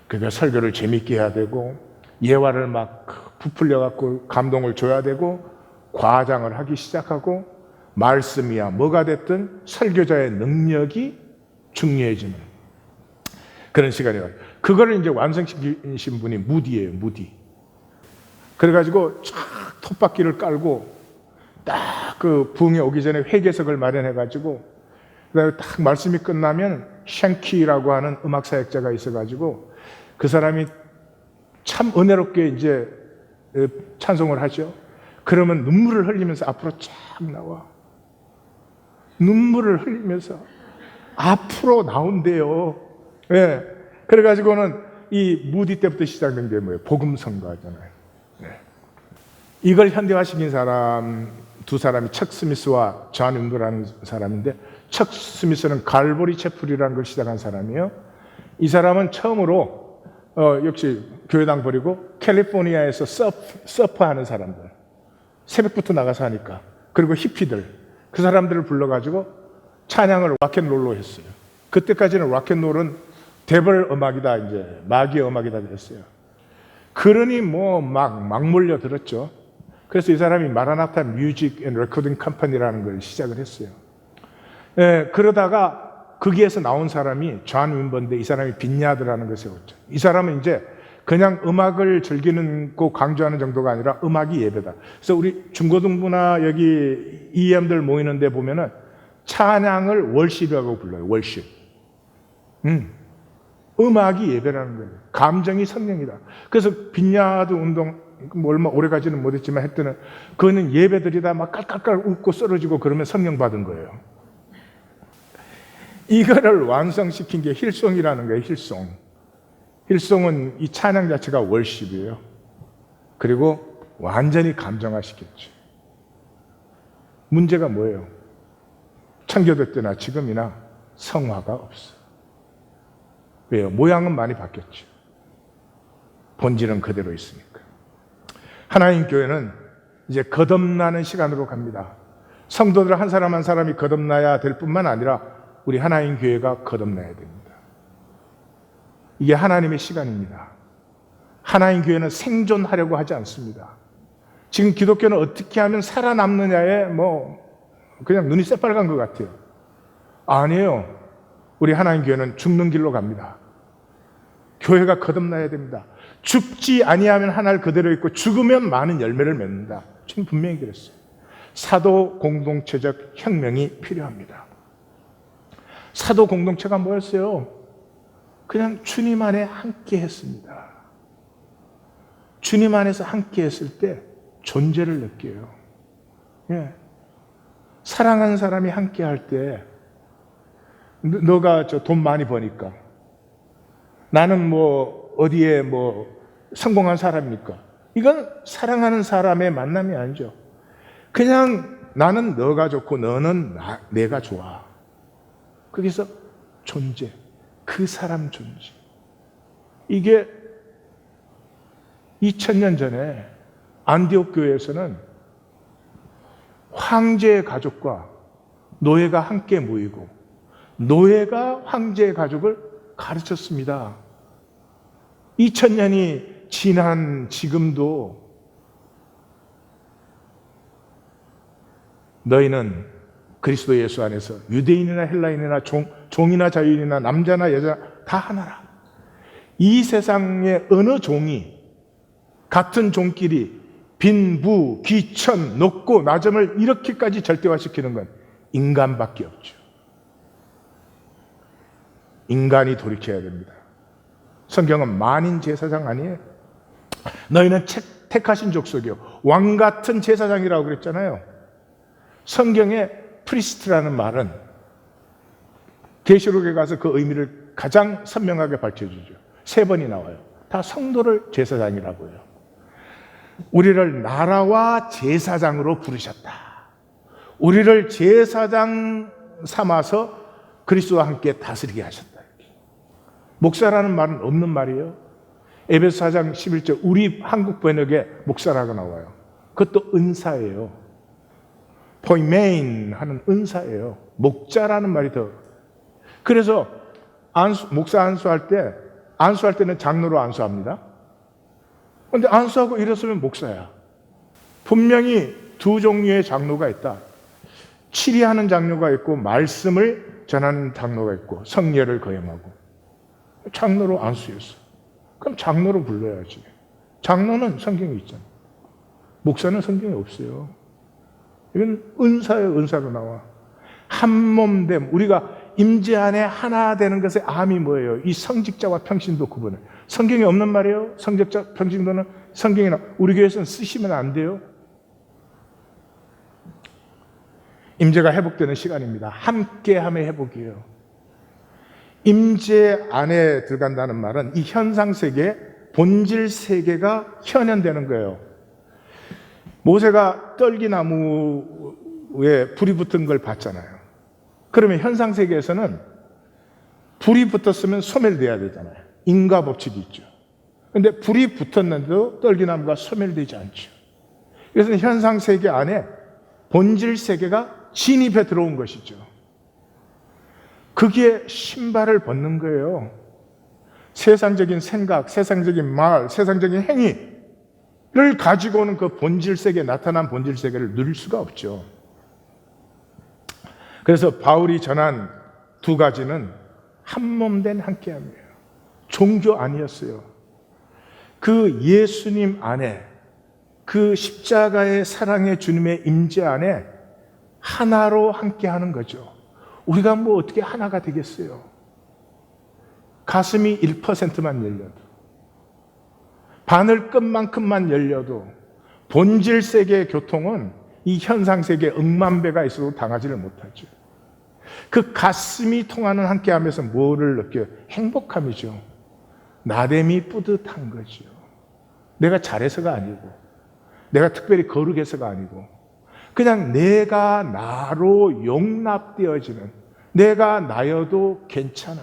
그러니까 설교를 재밌게 해야 되고 예화를 막 부풀려 갖고 감동을 줘야 되고 과장을 하기 시작하고 말씀이야 뭐가 됐든 설교자의 능력이 중요해지는 그런 시간이에요. 그거를 이제 완성시키신 분이 무디예요. 무디. 그래가지고 쫙 톱바퀴를 깔고 딱 그 부흥에 오기 전에 회계석을 마련해가지고 그다음에 딱 말씀이 끝나면 샹키라고 하는 음악 사역자가 있어가지고 그 사람이 참 은혜롭게 이제 찬송을 하죠. 그러면 눈물을 흘리면서 앞으로 쫙 나와. 눈물을 흘리면서 앞으로 나온대요. 예. 그래가지고는 이 무디 때부터 시작된 게 뭐예요? 복음 선거하잖아요. 네. 이걸 현대화시킨 사람 두 사람이 척 스미스와 존 윈도라는 사람인데, 척 스미스는 갈보리 채플이라는 걸 시작한 사람이에요. 이 사람은 처음으로 역시 교회당 버리고 캘리포니아에서 서프하는 사람들, 새벽부터 나가서 하니까, 그리고 히피들, 그 사람들을 불러가지고 찬양을 락앤롤로 했어요. 그때까지는 락앤롤은 데벌 음악이다, 이제 마귀의 음악이다 그랬어요. 그러니 뭐 막 몰려들었죠. 그래서 이 사람이 마라나타 뮤직 앤 레코딩 컴퍼니라는 걸 시작을 했어요. 예, 그러다가 거기에서 나온 사람이 존 윈버인데, 이 사람이 빈야드라는 걸 세웠죠. 이 사람은 이제 그냥 음악을 즐기는 거 강조하는 정도가 아니라 음악이 예배다. 그래서 우리 중고등부나 여기 EM들 모이는 데 보면은 찬양을 월십이라고 불러요. 월십. 음악이 예배라는 거예요. 감정이 성령이다. 그래서 빈야드 운동 뭐 얼마 오래가지는 못했지만 했더니 그거는 예배드리다 막 깔깔깔 웃고 쓰러지고 그러면 성령 받은 거예요. 이거를 완성시킨 게 힐송이라는 거예요. 힐송은 이 찬양 자체가 월십이에요. 그리고 완전히 감정화시켰죠. 문제가 뭐예요? 청교도 때나 지금이나 성화가 없어. 왜요? 모양은 많이 바뀌었죠. 본질은 그대로 있으니까. 하나님 교회는 이제 거듭나는 시간으로 갑니다. 성도들 한 사람 한 사람이 거듭나야 될 뿐만 아니라 우리 하나님 교회가 거듭나야 됩니다. 이게 하나님의 시간입니다. 하나님 교회는 생존하려고 하지 않습니다. 지금 기독교는 어떻게 하면 살아남느냐에 그냥 눈이 새빨간 것 같아요. 아니에요. 우리 하나님 교회는 죽는 길로 갑니다. 교회가 거듭나야 됩니다. 죽지 아니하면 하나를 그대로 있고 죽으면 많은 열매를 맺는다. 지금 분명히 그랬어요. 사도 공동체적 혁명이 필요합니다. 사도 공동체가 뭐였어요? 그냥 주님 안에 함께 했습니다. 주님 안에서 함께 했을 때 존재를 느껴요. 예. 사랑하는 사람이 함께 할 때, 너가 돈 많이 버니까, 나는 어디에 성공한 사람이니까, 이건 사랑하는 사람의 만남이 아니죠. 그냥 나는 너가 좋고 너는 내가 좋아. 거기서 존재, 그 사람 존재. 이게 2000년 전에 안디옥 교회에서는 황제의 가족과 노예가 함께 모이고 노예가 황제의 가족을 가르쳤습니다. 2000년이 지난 지금도 너희는 그리스도 예수 안에서 유대인이나 헬라인이나 종이나 자유인이나 남자나 여자 다 하나라. 이 세상의 어느 종이 같은 종끼리 빈부, 귀천, 높고 낮음을 이렇게까지 절대화시키는 건 인간밖에 없죠. 인간이 돌이켜야 됩니다. 성경은 만인 제사장 아니에요. 너희는 택하신 족속이요 왕 같은 제사장이라고 그랬잖아요. 성경에 프리스트라는 말은 계시록에 가서 그 의미를 가장 선명하게 밝혀주죠. 3번이 나와요. 다 성도를 제사장이라고 해요. 우리를 나라와 제사장으로 부르셨다. 우리를 제사장 삼아서 그리스도와 함께 다스리게 하셨다. 목사라는 말은 없는 말이에요. 에베소 4장 11절 우리 한국 번역에 목사라고 나와요. 그것도 은사예요. 포이메인 하는 은사예요. 목자라는 말이 더. 그래서 목사 안수할 때는 장로로 안수합니다. 그런데 안수하고 일어서면 목사야. 분명히 두 종류의 장로가 있다. 치리하는 장로가 있고 말씀을 전하는 장로가 있고 성례를 거행하고. 장로로 안수했어. 그럼 장로로 불러야지. 장로는 성경에 있잖아. 목사는 성경에 없어요. 이건 은사예요. 은사로 나와. 한 몸됨. 우리가 임재 안에 하나 되는 것의 암이 뭐예요? 이 성직자와 평신도 구분을. 성경에 없는 말이에요. 성직자, 평신도는 성경에 우리 교회에서는 쓰시면 안 돼요. 임재가 회복되는 시간입니다. 함께함의 회복이에요. 임재 안에 들어간다는 말은 이 현상 세계, 본질 세계가 현현되는 거예요. 모세가 떨기나무에 불이 붙은 걸 봤잖아요. 그러면 현상 세계에서는 불이 붙었으면 소멸돼야 되잖아요. 인과 법칙이 있죠. 그런데 불이 붙었는데도 떨기나무가 소멸되지 않죠. 그래서 현상 세계 안에 본질 세계가 진입해 들어온 것이죠. 그게 신발을 벗는 거예요. 세상적인 생각, 세상적인 말, 세상적인 행위를 가지고 오는 그 본질 세계, 나타난 본질 세계를 누릴 수가 없죠. 그래서 바울이 전한 두 가지는 한 몸된 함께함이에요. 종교 아니었어요. 그 예수님 안에, 그 십자가의 사랑의 주님의 임재 안에 하나로 함께하는 거죠. 우리가 뭐 어떻게 하나가 되겠어요? 가슴이 1%만 열려도, 바늘끝만큼만 열려도 본질 세계의 교통은 이 현상 세계에 억만 배가 있어도 당하지를 못하죠. 그 가슴이 통하는 함께하면서 뭐를 느껴요? 행복함이죠. 나됨이 뿌듯한 거죠. 내가 잘해서가 아니고, 내가 특별히 거룩해서가 아니고, 그냥 내가 나로 용납되어지는, 내가 나여도 괜찮은,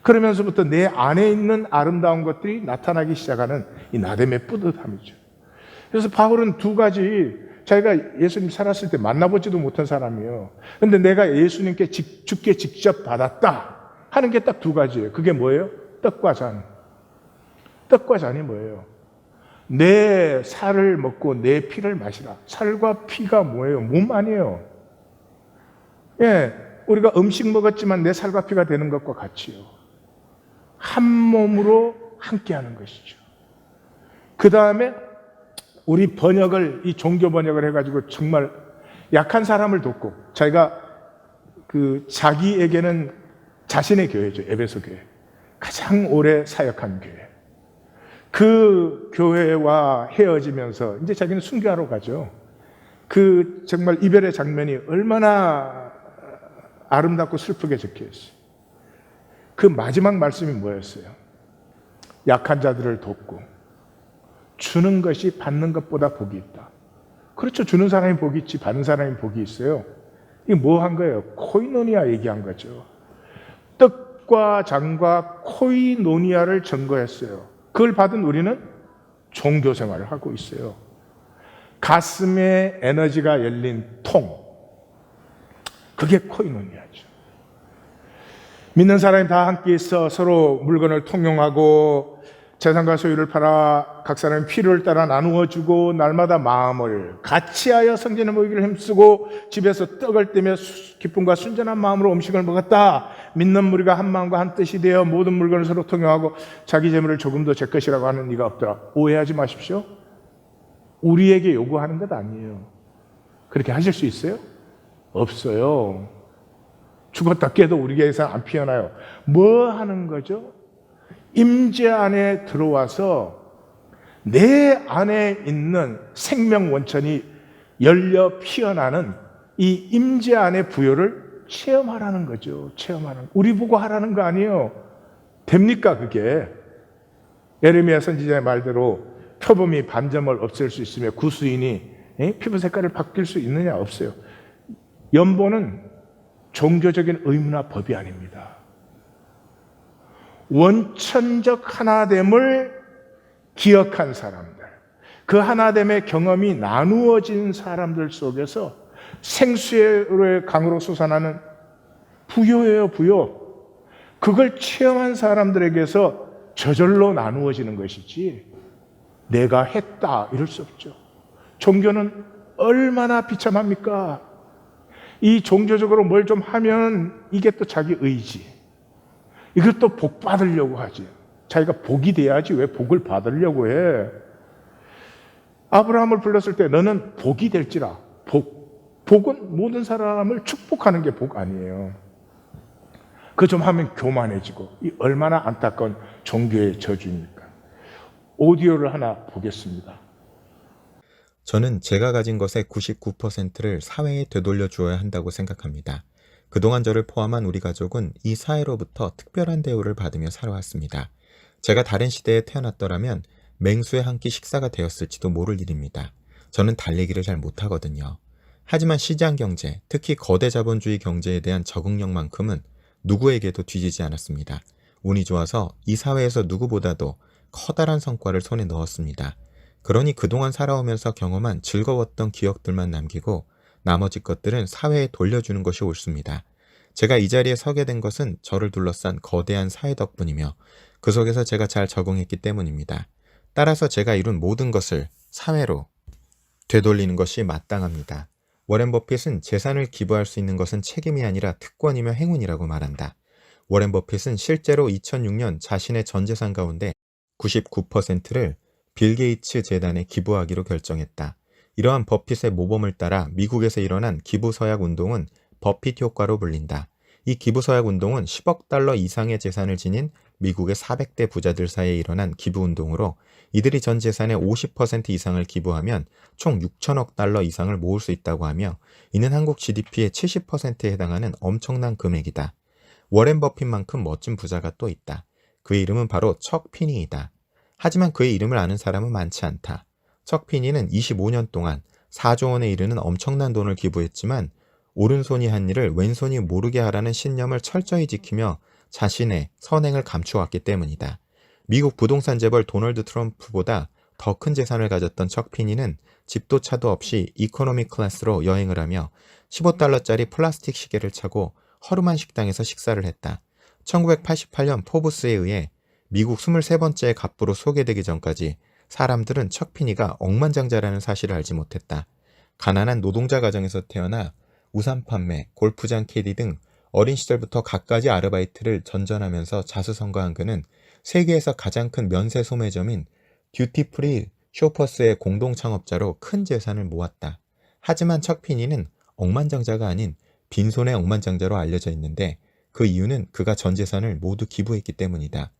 그러면서부터 내 안에 있는 아름다운 것들이 나타나기 시작하는 이 나됨의 뿌듯함이죠. 그래서 바울은 두 가지, 자기가 예수님 살았을 때 만나보지도 못한 사람이에요. 그런데 내가 예수님께 주께 직접 받았다 하는 게 딱 두 가지예요. 그게 뭐예요? 떡과 잔. 떡과 잔이 뭐예요? 내 살을 먹고 내 피를 마시라. 살과 피가 뭐예요? 몸 아니에요. 예, 우리가 음식 먹었지만 내 살과 피가 되는 것과 같이요. 한 몸으로 함께하는 것이죠. 그 다음에 우리 번역을, 이 종교 번역을 해가지고 정말 약한 사람을 돕고, 자기가 자기에게는 자신의 교회죠. 에베소 교회. 가장 오래 사역한 교회. 그 교회와 헤어지면서 이제 자기는 순교하러 가죠. 그 정말 이별의 장면이 얼마나 아름답고 슬프게 적혀 있어요. 그 마지막 말씀이 뭐였어요? 약한 자들을 돕고 주는 것이 받는 것보다 복이 있다. 그렇죠. 주는 사람이 복이 있지 받는 사람이 복이 있어요. 이게 뭐 한 거예요? 코이노니아 얘기한 거죠. 떡과 장과 코이노니아를 증거했어요. 그걸 받은 우리는 종교 생활을 하고 있어요. 가슴에 에너지가 열린 통, 그게 코이노니아죠. 믿는 사람이 다 함께 있어 서로 물건을 통용하고 재산과 소유를 팔아 각 사람의 필요를 따라 나누어 주고 날마다 마음을 같이하여 성전에 모이기를 힘쓰고 집에서 떡을 떼며 기쁨과 순전한 마음으로 음식을 먹었다. 믿는 무리가 한 마음과 한 뜻이 되어 모든 물건을 서로 통용하고 자기 재물을 조금도 제 것이라고 하는 이가 없더라. 오해하지 마십시오. 우리에게 요구하는 것 아니에요. 그렇게 하실 수 있어요? 없어요. 죽었다 깨도 우리에게서 안 피어나요. 뭐 하는 거죠? 임재 안에 들어와서 내 안에 있는 생명 원천이 열려 피어나는 이 임재 안의 부요를 체험하라는 거죠. 체험하는. 우리 보고 하라는 거 아니에요. 됩니까 그게? 예레미야 선지자의 말대로 표범이 반점을 없앨 수 있으며 구수인이 피부 색깔을 바뀔 수 있느냐? 없어요. 연보는 종교적인 의무나 법이 아닙니다. 원천적 하나됨을 기억한 사람들, 그 하나됨의 경험이 나누어진 사람들 속에서 생수의 강으로 솟아나는 부요예요, 부요. 그걸 체험한 사람들에게서 저절로 나누어지는 것이지 내가 했다 이럴 수 없죠. 종교는 얼마나 비참합니까? 이 종교적으로 뭘 좀 하면 이게 또 자기 의지, 이것도 복 받으려고 하지. 자기가 복이 돼야지 왜 복을 받으려고 해. 아브라함을 불렀을 때 너는 복이 될지라. 복은 모든 사람을 축복하는 게 복 아니에요. 그 좀 하면 교만해지고. 이 얼마나 안타까운 종교의 저주입니까? 오디오를 하나 보겠습니다. 저는 제가 가진 것의 99%를 사회에 되돌려 주어야 한다고 생각합니다. 그동안 저를 포함한 우리 가족은 이 사회로부터 특별한 대우를 받으며 살아왔습니다. 제가 다른 시대에 태어났더라면 맹수의 한 끼 식사가 되었을지도 모를 일입니다. 저는 달리기를 잘 못하거든요. 하지만 시장 경제, 특히 거대 자본주의 경제에 대한 적응력만큼은 누구에게도 뒤지지 않았습니다. 운이 좋아서 이 사회에서 누구보다도 커다란 성과를 손에 넣었습니다. 그러니 그동안 살아오면서 경험한 즐거웠던 기억들만 남기고 나머지 것들은 사회에 돌려주는 것이 옳습니다. 제가 이 자리에 서게 된 것은 저를 둘러싼 거대한 사회 덕분이며 그 속에서 제가 잘 적응했기 때문입니다. 따라서 제가 이룬 모든 것을 사회로 되돌리는 것이 마땅합니다. 워렌 버핏은 재산을 기부할 수 있는 것은 책임이 아니라 특권이며 행운이라고 말한다. 워렌 버핏은 실제로 2006년 자신의 전 재산 가운데 99%를 빌 게이츠 재단에 기부하기로 결정했다. 이러한 버핏의 모범을 따라 미국에서 일어난 기부서약 운동은 버핏 효과로 불린다. 이 기부서약 운동은 10억 달러 이상의 재산을 지닌 미국의 400대 부자들 사이에 일어난 기부 운동으로 이들이 전 재산의 50% 이상을 기부하면 총 6천억 달러 이상을 모을 수 있다고 하며 이는 한국 GDP의 70%에 해당하는 엄청난 금액이다. 워렌 버핏만큼 멋진 부자가 또 있다. 그의 이름은 바로 척 피니이다. 하지만 그의 이름을 아는 사람은 많지 않다. 척 피니는 25년 동안 4조 원에 이르는 엄청난 돈을 기부했지만 오른손이 한 일을 왼손이 모르게 하라는 신념을 철저히 지키며 자신의 선행을 감추었기 때문이다. 미국 부동산 재벌 도널드 트럼프보다 더 큰 재산을 가졌던 척 피니는 집도 차도 없이 이코노미 클래스로 여행을 하며 15달러짜리 플라스틱 시계를 차고 허름한 식당에서 식사를 했다. 1988년 포브스에 의해 미국 23번째 갑부로 소개되기 전까지 사람들은 척 피니가 억만장자라는 사실을 알지 못했다. 가난한 노동자 가정에서 태어나 우산 판매, 골프장 캐디 등 어린 시절부터 갖가지 아르바이트를 전전하면서 자수성가한 그는 세계에서 가장 큰 면세 소매점인 듀티프리 쇼퍼스의 공동 창업자로 큰 재산을 모았다. 하지만 척 피니는 억만장자가 아닌 빈손의 억만장자로 알려져 있는데 그 이유는 그가 전 재산을 모두 기부했기 때문이다.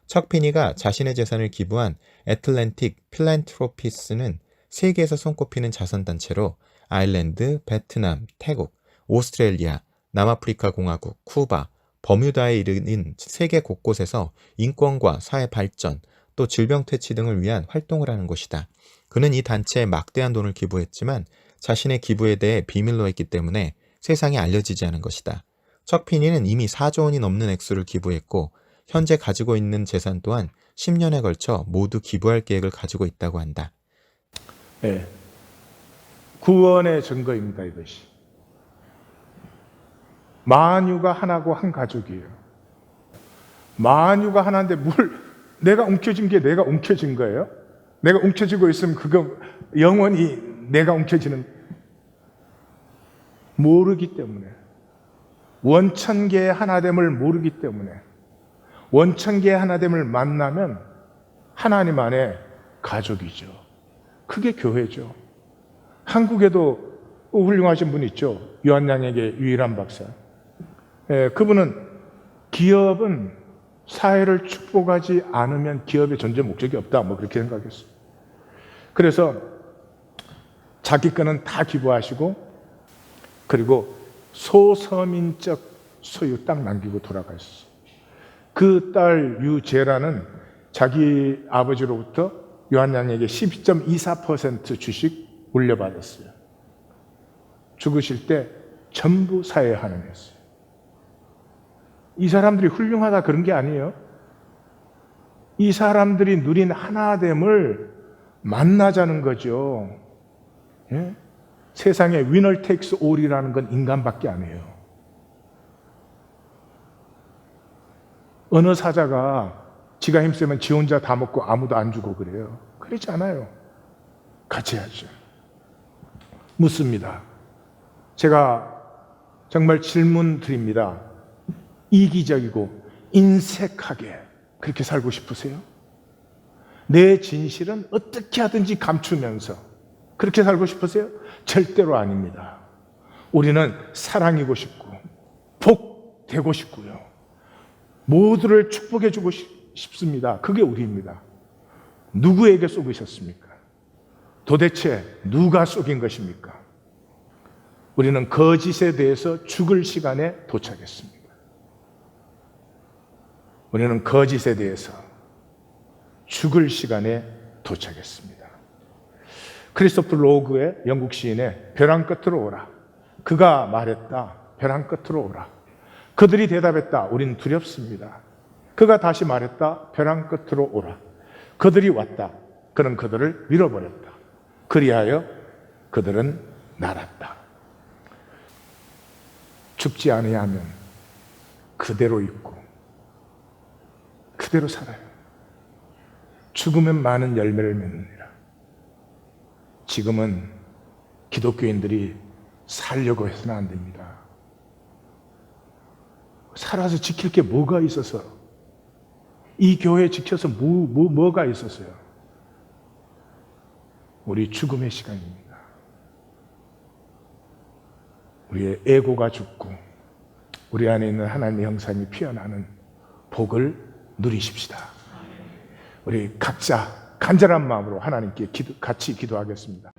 척 피니가 자신의 재산을 기부한 애틀랜틱 필랜트로피스는 세계에서 손꼽히는 자선단체로 아일랜드, 베트남, 태국, 오스트레일리아, 남아프리카 공화국, 쿠바, 버뮤다에 이르는 세계 곳곳에서 인권과 사회 발전, 또 질병 퇴치 등을 위한 활동을 하는 곳이다. 그는 이 단체에 막대한 돈을 기부했지만 자신의 기부에 대해 비밀로 했기 때문에 세상에 알려지지 않은 것이다. 척핀이는 이미 4조 원이 넘는 액수를 기부했고 현재 가지고 있는 재산 또한 10년에 걸쳐 모두 기부할 계획을 가지고 있다고 한다. 네. 구원의 증거입니다, 이것이. 만유가 하나고 한 가족이에요. 만유가 하나인데 내가 움켜쥔 게 내가 움켜쥔 거예요? 내가 움켜쥐고 있으면 그거 영원히 내가 움켜쥐는, 모르기 때문에. 원천계의 하나됨을 모르기 때문에. 원천계의 하나됨을 만나면 하나님 안에 가족이죠. 그게 교회죠. 한국에도 훌륭하신 분 있죠. 요한양에게 유일한 박사. 그분은 기업은 사회를 축복하지 않으면 기업의 존재 목적이 없다, 뭐 그렇게 생각했어요. 그래서 자기 거는 다 기부하시고, 그리고 소서민적 소유 딱 남기고 돌아가셨어요. 그 딸 유제라는 자기 아버지로부터 요한양에게 12.24% 주식 물려받았어요. 죽으실 때 전부 사회에 환원했어요. 이 사람들이 훌륭하다 그런 게 아니에요. 이 사람들이 누린 하나됨을 만나자는 거죠. 예? 세상에 위너 테이크스 올이라는 건 인간밖에 안 해요. 어느 사자가 지가 힘쓰면 지 혼자 다 먹고 아무도 안 주고 그래요. 그렇지 않아요. 같이 하죠. 묻습니다. 제가 정말 질문 드립니다. 이기적이고 인색하게 그렇게 살고 싶으세요? 내 진실은 어떻게 하든지 감추면서 그렇게 살고 싶으세요? 절대로 아닙니다. 우리는 사랑이고 싶고 복 되고 싶고요. 모두를 축복해 주고 싶습니다. 그게 우리입니다. 누구에게 속으셨습니까? 도대체 누가 속인 것입니까? 우리는 거짓에 대해서 죽을 시간에 도착했습니다. 우리는 거짓에 대해서 죽을 시간에 도착했습니다. 크리스토프 로그의 영국 시인의 벼랑 끝으로 오라. 그가 말했다. 벼랑 끝으로 오라. 그들이 대답했다. 우린 두렵습니다. 그가 다시 말했다. 벼랑 끝으로 오라. 그들이 왔다. 그는 그들을 밀어버렸다. 그리하여 그들은 날았다. 죽지 아니하면 그대로 있고 그대로 살아요. 죽으면 많은 열매를 맺느니라. 지금은 기독교인들이 살려고 해서는 안 됩니다. 살아서 지킬 게 뭐가 있어서, 이 교회 지켜서 뭐가 있었어요? 우리 죽음의 시간입니다. 우리의 에고가 죽고 우리 안에 있는 하나님의 형상이 피어나는 복을 누리십시다. 우리 각자 간절한 마음으로 하나님께 같이 기도하겠습니다.